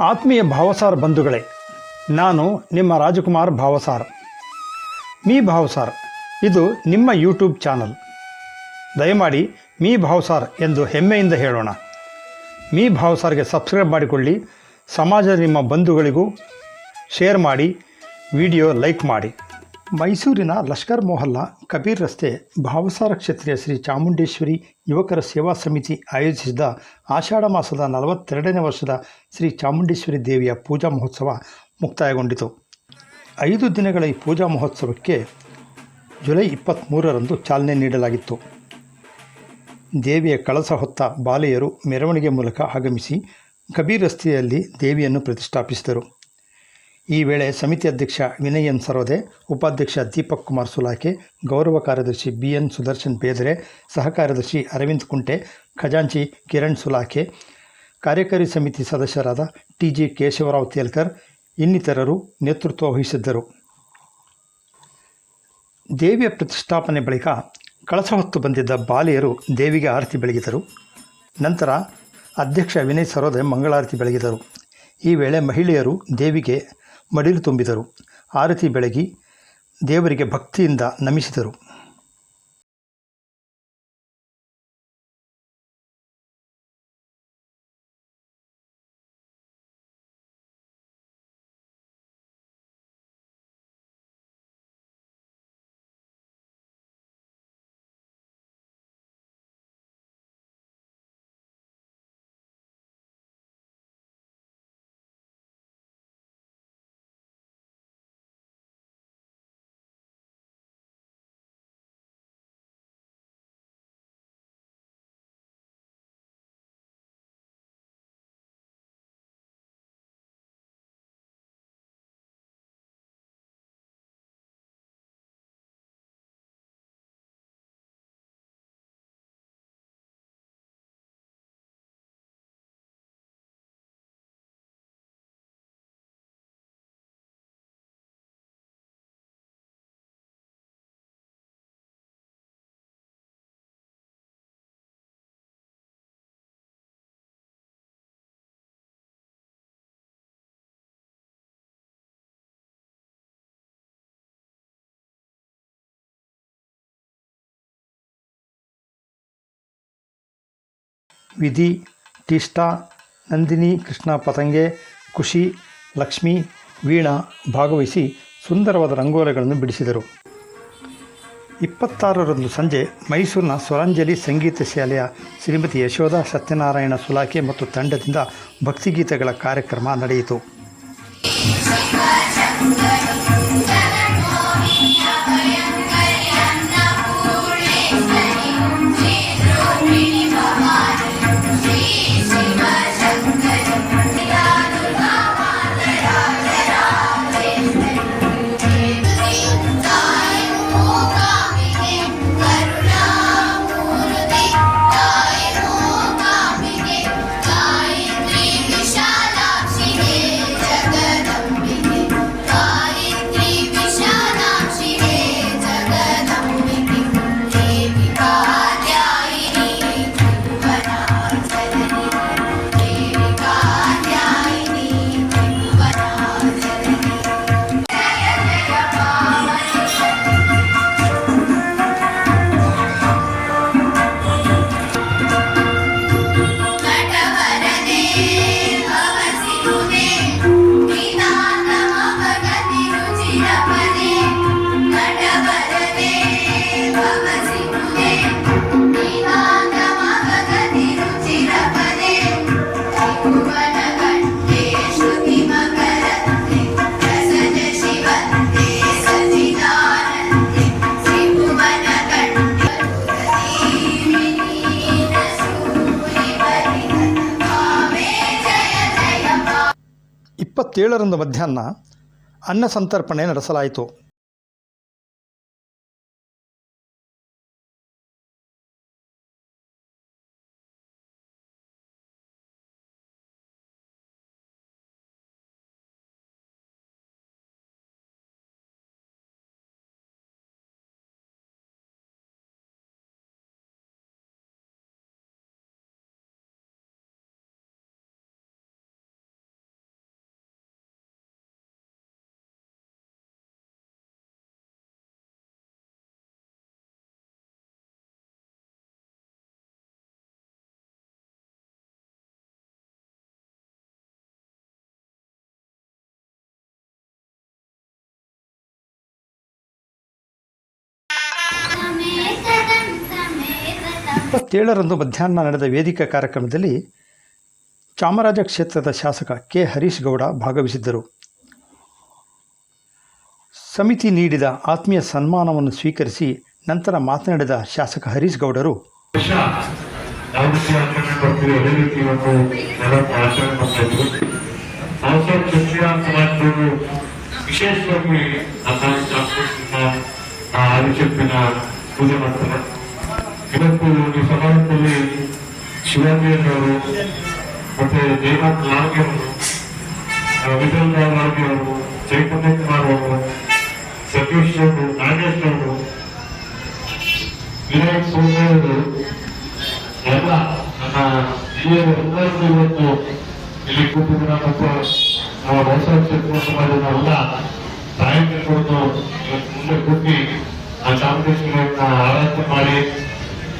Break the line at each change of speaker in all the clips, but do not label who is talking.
ಆತ್ಮೀಯ ಭಾವಸಾರ್ ಬಂಧುಗಳೇ, ನಾನು ನಿಮ್ಮ ರಾಜಕುಮಾರ್ ಭಾವಸಾರ್. ಮೀ ಭಾವಸಾರ್ ಇದು ನಿಮ್ಮ ಯೂಟ್ಯೂಬ್ ಚಾನಲ್. ದಯಮಾಡಿ ಮೀ ಭಾವಸಾರ್ ಎಂದು ಹೆಮ್ಮೆಯಿಂದ ಹೇಳೋಣ. ಮೀ ಭಾವಸಾರ್ಗೆ ಸಬ್ಸ್ಕ್ರೈಬ್ ಮಾಡಿಕೊಳ್ಳಿ. ಸಮಾಜದ ನಿಮ್ಮ ಬಂಧುಗಳಿಗೂ ಶೇರ್ ಮಾಡಿ, ವಿಡಿಯೋ ಲೈಕ್ ಮಾಡಿ. ಮೈಸೂರಿನ ಲಷ್ಕರ್ ಮೊಹಲ್ಲಾ ಕಬೀರ್ ರಸ್ತೆ ಭಾವಸಾರ ಕ್ಷೇತ್ರೀಯ ಶ್ರೀ ಚಾಮುಂಡೇಶ್ವರಿ ಯುವಕರ ಸೇವಾ ಸಮಿತಿ ಆಯೋಜಿಸಿದ ಆಷಾಢ ಮಾಸದ 42ನೇ ವರ್ಷದ ಶ್ರೀ ಚಾಮುಂಡೇಶ್ವರಿ ದೇವಿಯ ಪೂಜಾ ಮಹೋತ್ಸವ ಮುಕ್ತಾಯಗೊಂಡಿತು. 5 ದಿನಗಳ ಈ ಪೂಜಾ ಮಹೋತ್ಸವಕ್ಕೆ ಜುಲೈ 23ರಂದು ಚಾಲನೆ ನೀಡಲಾಗಿತ್ತು. ದೇವಿಯ ಕಳಸ ಹೊತ್ತ ಬಾಲೆಯರು ಮೆರವಣಿಗೆ ಮೂಲಕ ಆಗಮಿಸಿ ಕಬೀರ್ ರಸ್ತೆಯಲ್ಲಿ ದೇವಿಯನ್ನು ಪ್ರತಿಷ್ಠಾಪಿಸಿದರು. ಈ ವೇಳೆ ಸಮಿತಿ ಅಧ್ಯಕ್ಷ ವಿನಯ್ ಎನ್ ಸರೋದೆ, ಉಪಾಧ್ಯಕ್ಷ ದೀಪಕ್ ಕುಮಾರ್ ಸುಲಾಕೆ, ಗೌರವ ಕಾರ್ಯದರ್ಶಿ BN ಸುದರ್ಶನ್ ಬೇದರೆ, ಸಹ ಕಾರ್ಯದರ್ಶಿ ಅರವಿಂದ್ ಕುಂಟೆ, ಖಜಾಂಚಿ ಕಿರಣ್ ಸುಲಾಕೆ, ಕಾರ್ಯಕಾರಿ ಸಮಿತಿ ಸದಸ್ಯರಾದ TG ಕೇಶವರಾವ್ ತೇಲ್ಕರ್ ಇನ್ನಿತರರು ನೇತೃತ್ವ ವಹಿಸಿದ್ದರು. ದೇವಿಯ ಪ್ರತಿಷ್ಠಾಪನೆ ಬಳಿಕ ಕಳಸ ಹೊತ್ತು ಬಂದಿದ್ದ ಬಾಲೆಯರು ದೇವಿಗೆ ಆರತಿ ಬೆಳಗಿದರು. ನಂತರ ಅಧ್ಯಕ್ಷ ವಿನಯ್ ಸರೋದೆ ಮಂಗಳಾರತಿ ಬೆಳಗಿದರು. ಈ ವೇಳೆ ಮಹಿಳೆಯರು ದೇವಿಗೆ ಮಡಿಲು ತುಂಬಿದರು. ಆರತಿ ಬೆಳಗಿ ದೇವರಿಗೆ ಭಕ್ತಿಯಿಂದ ನಮಿಸಿದರು. ವಿಧಿ, ಟಿಸ್ಟಾ, ನಂದಿನಿ, ಕೃಷ್ಣ ಪತಂಗೆ, ಖುಷಿ, ಲಕ್ಷ್ಮಿ, ವೀಣಾ ಭಾಗವಹಿಸಿ ಸುಂದರವಾದ ರಂಗೋಲಿಗಳನ್ನು ಬಿಡಿಸಿದರು. 26ರಂದು ಸಂಜೆ ಮೈಸೂರಿನ ಸ್ವರಾಂಜಲಿ ಸಂಗೀತ ಶಾಲೆಯ ಶ್ರೀಮತಿ ಯಶೋಧ ಸತ್ಯನಾರಾಯಣ ಸುಲಾಕೆ ಮತ್ತು ತಂಡದಿಂದ ಭಕ್ತಿಗೀತೆಗಳ ಕಾರ್ಯಕ್ರಮ ನಡೆಯಿತು. ರಂದು ಮಧ್ಯಾಹ್ನ ಅನ್ನ ಸಂತರ್ಪಣೆ ನಡೆಸಲಾಯಿತು. 27ರಂದು ಮಧ್ಯಾಹ್ನ ನಡೆದ ವೇದಿಕೆ ಕಾರ್ಯಕ್ರಮದಲ್ಲಿ ಚಾಮರಾಜ ಕ್ಷೇತ್ರದ ಶಾಸಕ ಕೆ ಹರೀಶ್ ಗೌಡ ಭಾಗವಹಿಸಿದ್ದರು. ಸಮಿತಿ ನೀಡಿದ ಆತ್ಮೀಯ ಸನ್ಮಾನವನ್ನು ಸ್ವೀಕರಿಸಿ ನಂತರ ಮಾತನಾಡಿದ ಶಾಸಕ ಹರೀಶ್ ಗೌಡರು,
ವಿಶೇಷವಾಗಿ ಆದಿಶಕ್ತಿನ ಪೂಜೆ ಮಾಡ್ತಾರೆ. ಇವತ್ತು ಈ ಸಮಾರಂಭದಲ್ಲಿ ಶಿವಾಜಿಯವರು ಮತ್ತೆ ಜಯನಾಥ್ ಲಾರ್ಗೆ ಅವರು, ವಿಠಲ್ ರಾವ್ ಲಾರ್ಗೆ ಅವರು, ಚೈತನ್ಯ ಕುಮಾರ್ ಅವರು, ಸತೀಶ್ ಅವರು, ನಾಗೇಶ್ ಅವರು, ವಿನಾಯಕ್ ಸೋಮೆ ಅವರು ಎಲ್ಲ ನನ್ನ ಎಲ್ಲರಿಗೂ ಇವತ್ತು ಇಲ್ಲಿ ಕೂತಿದ್ದೀರ ಮತ್ತು ನಮ್ಮ ಹೊಸ ಕ್ಷೇತ್ರ ಸಮಾಜದ ಸಾಹಿತ್ಯ ಕೊಟ್ಟು ಮುಂದೆ ಕೂತಿ ಆ ಚಾಮುಂಡೇಶ್ವರಿಯನ್ನ ಆರಾಧನೆ ಮಾಡಿ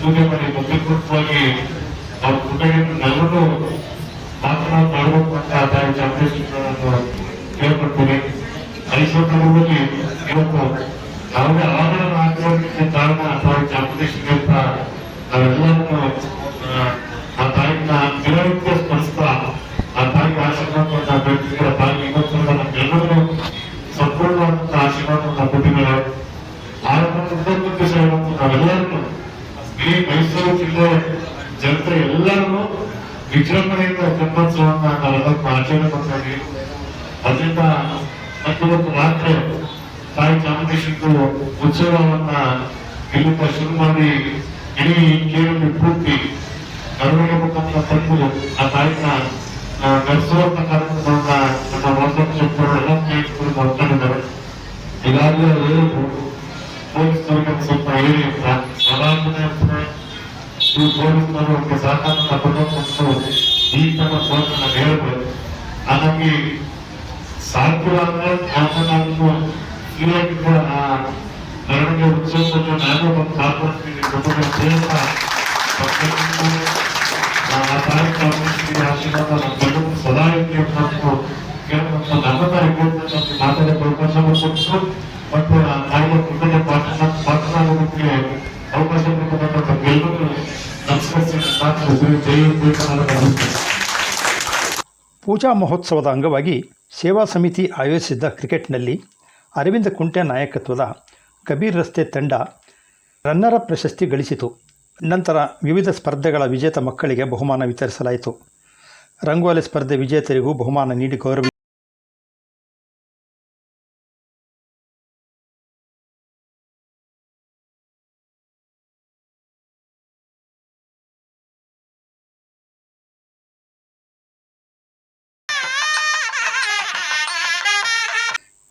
ಪೂಜೆ ಮಾಡಿ ಮುಖ್ಯಪೂರ್ವಕವಾಗಿ ಅವ್ರ ಕೃತಜ್ಞತೆಲ್ಲರೂ ಮಾಡಬೇಕು ಅಂತ ತಾಯಿ ಚಾಮುಂಡೇಶ್ವರನ್ನು ಕೇಳ್ಕೊಳ್ತೀನಿ. ಈ ಸಂದರ್ಭದಲ್ಲಿ ಇವತ್ತು ಯಾವುದೇ ಆಧಾರ ಹಾಕಿರೋದಕ್ಕೆ ಕಾರಣ ತಾಯಿ ಚಾಮುಂಡೇಶ್ವರಿ ಅಂತ ನಾವೆಲ್ಲರನ್ನು ಆ ತಾಯಿನ ದಿನನಿತ್ಯ ಸ್ಮರಿಸ್ತಾ ಆ ತಾಯಿಗೆ ಆಶೀರ್ವಾದವನ್ನು ಬೆಳೆಸಿದ ತಾಯಿ ಇವತ್ತು ನಮ್ಗೆಲ್ಲರೂ ಸಂಪೂರ್ಣವಾದಂತಹ ಆಶೀರ್ವಾದವನ್ನು ಕೊಟ್ಟಿದ್ದಾರೆ. ನಾವೆಲ್ಲರೂ ಇಡೀ ಮೈಸೂರು ಜಿಲ್ಲೆ ಜನತೆ ಎಲ್ಲರೂ ವಿಜೃಂಭಣೆಯಿಂದ ಜನ್ಮೋತ್ಸವನ್ನ ನಾವೆಲ್ಲರೂ ಆಚರಣೆ ಮಾಡ್ತಾ ಇದ್ದೀವಿ. ಅದರಿಂದ ಮತ್ತಿವತ್ತು ರಾತ್ರಿ ತಾಯಿ ಚಾಮುಂಡೇಶ್ವರಿ ಉತ್ಸವವನ್ನ ಇಲ್ಲಿಂದ ಶುರು ಮಾಡಿ ಇಡೀ ಕೇರಳ ಪೂರ್ತಿ ಮೆರವಣಿಗೆ ಮುಖಾಂತರ ತಂದು ಆ ತಾಯಿನ ನಡೆಸುವಂತ ಕಾರ್ಯಕ್ರಮವನ್ನ ನಮ್ಮ ವಾಸಕ್ಷೇತ್ರ ಎಲ್ಲ ಸ್ನೇಹಿತರು ಮಾಡ್ಕೊಂಡಿದ್ದಾರೆ. ಈಗಾಗಲೇ ಹೇಳಿದ್ರು ಪೊಲೀಸ್ನವ್ರಿಗೆ ಸ್ವಲ್ಪ ಹೇಳಿ ಅಂತ ಸಮಾಜನೆ ಈ ಪೊಲೀಸ್ನವರು ಅವ್ರಿಗೆ ಸಹಕಾರ ಕೊಡಬೇಕು ಈ ತಮ್ಮ ನಾನು ಹೇಳ್ಬೋದು. ಹಾಗಾಗಿ ಸಾಧ್ಯವಾದ್ರೆ ನಾನು ಇವಾಗಿದ್ದ ಆ ಮೆರವಣಿಗೆ ಉತ್ಸವದಲ್ಲಿ ನಾನು ಒಂದು ಪಾಲ್ಗೊಳ್ತೀನಿ. ಆ ಕಾರ್ಯಕ್ರಮಕ್ಕೆ ಆಶೀರ್ವಾದ ನಮ್ಮೆಲ್ಲರೂ ಸದಾ ಇರಲಿ ಮತ್ತು ಕೇಳುವಂತ ನಮ್ಮನ್ನ ಮಾತಾಡಕ್ಕೆ ಅವಕಾಶ ಕೊಟ್ಟು ಮತ್ತು ತಾಯಿಯ ಕೃತಜ್ಞ ಮಾತನಾಡೋದಕ್ಕೆ ಅವಕಾಶ ಕೊಟ್ಟಂತ ಎಲ್ಲರೂ ನಮಸ್ಕರಿಸಿ.
ಪೂಜಾ ಮಹೋತ್ಸವದ ಅಂಗವಾಗಿ ಸೇವಾ ಸಮಿತಿ ಆಯೋಜಿಸಿದ್ದ ಕ್ರಿಕೆಟ್ನಲ್ಲಿ ಅರವಿಂದ ಕುಂಟೆ ನಾಯಕತ್ವದ ಕಬೀರ್ ರಸ್ತೆ ತಂಡ ರನ್ನರ್ ಅಪ್ ಪ್ರಶಸ್ತಿ ಗಳಿಸಿತು. ನಂತರ ವಿವಿಧ ಸ್ಪರ್ಧೆಗಳ ವಿಜೇತ ಮಕ್ಕಳಿಗೆ ಬಹುಮಾನ ವಿತರಿಸಲಾಯಿತು. ರಂಗೋಲಿ ಸ್ಪರ್ಧೆ ವಿಜೇತರಿಗೂ ಬಹುಮಾನ ನೀಡಿ ಗೌರವ.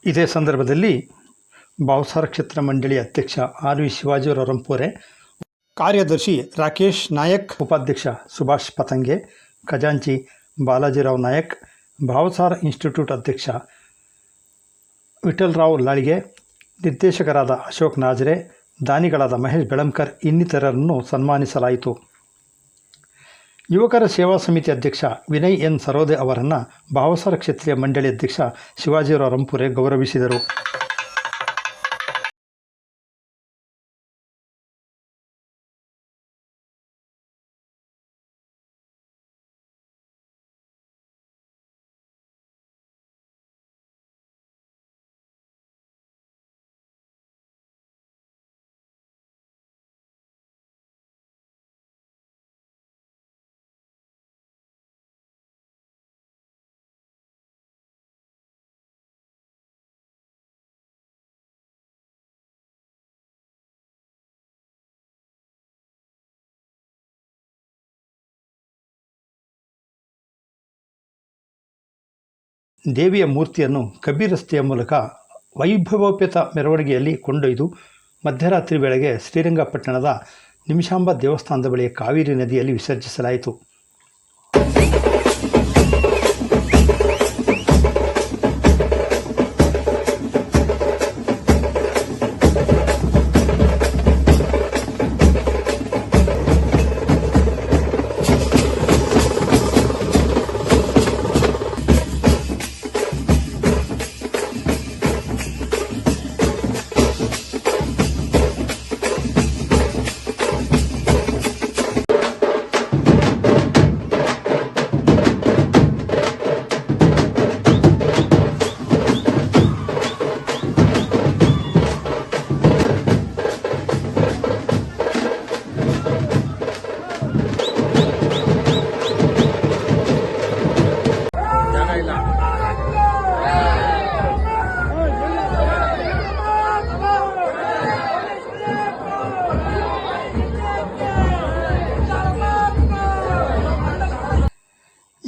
ಇದೇ ಸಂದರ್ಭದಲ್ಲಿ ಭಾವಸಾರ ಕ್ಷೇತ್ರ ಮಂಡಳಿ ಅಧ್ಯಕ್ಷ ಆರ್ ವಿ ಶಿವಾಜಿರಾವ್ ರಂಪೋರೆ, ಕಾರ್ಯದರ್ಶಿ ರಾಕೇಶ್ ನಾಯಕ್, ಉಪಾಧ್ಯಕ್ಷ ಸುಭಾಷ್ ಪತಂಗೆ, ಖಜಾಂಚಿ ಬಾಲಾಜಿರಾವ್ ನಾಯಕ್, ಭಾವಸಾರ ಇನ್ಸ್ಟಿಟ್ಯೂಟ್ ಅಧ್ಯಕ್ಷ ವಿಠಲ್ ರಾವ್ ಲಾಳಿಗೆ, ನಿರ್ದೇಶಕರಾದ ಅಶೋಕ್ ನಾಜ್ರೆ, ದಾನಿಗಳಾದ ಮಹೇಶ್ ಬೆಳಂಕರ್ ಇನ್ನಿತರರನ್ನು ಸನ್ಮಾನಿಸಲಾಯಿತು. ಯುವಕರ ಸೇವಾ ಸಮಿತಿ ಅಧ್ಯಕ್ಷ ವಿನಯ್ ಎನ್ ಸರೋದೆ ಅವರನ್ನು ಭಾವಸಾರ ಕ್ಷೇತ್ರೀಯ ಮಂಡಳಿ ಅಧ್ಯಕ್ಷ ಶಿವಾಜಿರಾವ್ ರಂಪುರೆ ಗೌರವಿಸಿದರು. ದೇವಿಯ ಮೂರ್ತಿಯನ್ನು ಕಬೀರ್ ರಸ್ತೆಯ ಮೂಲಕ ವೈಭವೋಪೇತ ಮೆರವಣಿಗೆಯಲ್ಲಿ ಕೊಂಡೊಯ್ದು ಮಧ್ಯರಾತ್ರಿ ವೇಳೆಗೆ ಶ್ರೀರಂಗಪಟ್ಟಣದ ನಿಮಿಷಾಂಬ ದೇವಸ್ಥಾನದ ಬಳಿಯ ಕಾವೇರಿ ನದಿಯಲ್ಲಿ ವಿಸರ್ಜಿಸಲಾಯಿತು.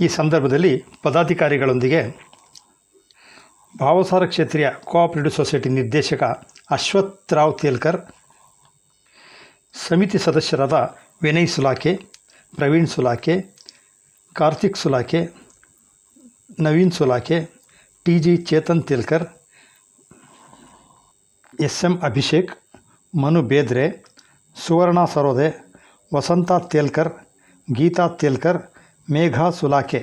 ಈ ಸಂದರ್ಭದಲ್ಲಿ ಪದಾಧಿಕಾರಿಗಳೊಂದಿಗೆ ಭಾವಸಾರ ಕ್ಷೇತ್ರೀಯ ಕೋಆಪರೇಟಿವ್ ಸೊಸೈಟಿ ನಿರ್ದೇಶಕ ಅಶ್ವಥ್ ರಾವ್ ತೇಲ್ಕರ್, ಸಮಿತಿ ಸದಸ್ಯರಾದ ವಿನಯ್ ಸುಲಾಕೆ, ಪ್ರವೀಣ್ ಸುಲಾಕೆ, ಕಾರ್ತಿಕ್ ಸುಲಾಕೆ, ನವೀನ್ ಸುಲಾಕೆ, ಟಿ.ಜಿ. ಚೇತನ್ ತೇಲ್ಕರ್, ಎಸ್.ಎಂ. ಅಭಿಷೇಕ್, ಮನು ಬೇದ್ರೆ, ಸುವರ್ಣ ಸರೋದೆ, ವಸಂತ ತೇಲ್ಕರ್, ಗೀತಾ ತೇಲ್ಕರ್, ಮೇಘಾ ಸುಲಾಕೆ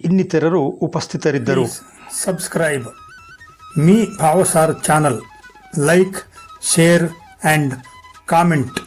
ಇನ್ನಿತರರು ಉಪಸ್ಥಿತರಿದ್ದರು. Subscribe me Bhavasar channel, like, share and comment.